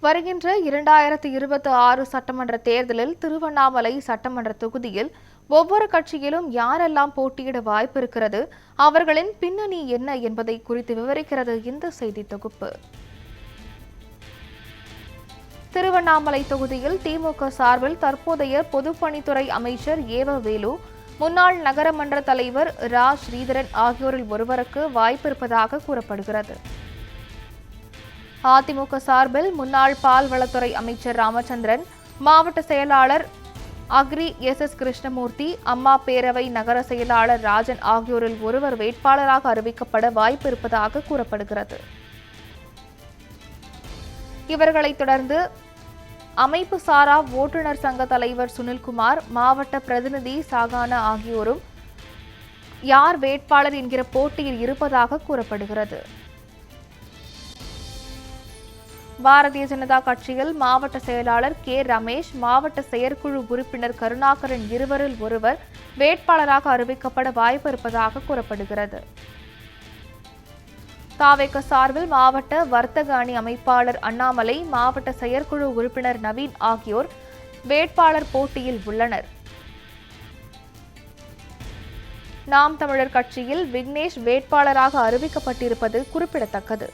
வருகின்ற 2026 சட்டமன்ற தேர்தலில் திருவண்ணாமலை சட்டமன்ற தொகுதியில் ஒவ்வொரு கட்சியிலும் யாரெல்லாம் போட்டியிட வாய்ப்பு இருக்கிறது, அவர்களின் பின்னணி என்ன என்பதை குறித்து விவரிக்கிறது இந்த செய்தி தொகுப்பு. திருவண்ணாமலை தொகுதியில் திமுக சார்பில் தற்போதைய பொதுப்பணித்துறை அமைச்சர் ஏவ வேலு, முன்னாள் நகரமன்ற தலைவர் ரா ஸ்ரீதரன் ஆகியோரில் ஒருவருக்கு வாய்ப்பு இருப்பதாக கூறப்படுகிறது. அதிமுக சார்பில் முன்னாள் பால்வளத்துறை அமைச்சர் ராமச்சந்திரன், மாவட்ட செயலாளர் அக்ரி எஸ் கிருஷ்ணமூர்த்தி, அம்மா பேரவை நகர செயலாளர் ராஜன் ஆகியோரில் ஒருவர் வேட்பாளராக அறிவிக்கப்பட வாய்ப்பு இருப்பதாக கூறப்படுகிறது. இவர்களைத் தொடர்ந்து அமைப்பு சாரா ஓட்டுநர் சங்க தலைவர் சுனில்குமார், மாவட்ட பிரதிநிதி சாகானா ஆகியோரும் யார் வேட்பாளர் என்கிற போட்டியில் இருப்பதாக கூறப்படுகிறது. பாரதிய ஜனதா கட்சியில் மாவட்ட செயலாளர் கே ரமேஷ், மாவட்ட செயற்குழு உறுப்பினர் கருணாகரன் இருவரில் ஒருவர் வேட்பாளராக அறிவிக்கப்பட வாய்ப்பு இருப்பதாக கூறப்படுகிறது. தாவேக சார்பில் மாவட்ட வர்த்தக அணி அமைப்பாளர் அண்ணாமலை, மாவட்ட செயற்குழு உறுப்பினர் நவீன் ஆகியோர் வேட்பாளர் போட்டியில் உள்ளனர். நாம் தமிழர் கட்சியில் விக்னேஷ் வேட்பாளராக அறிவிக்கப்பட்டிருப்பது குறிப்பிடத்தக்கது.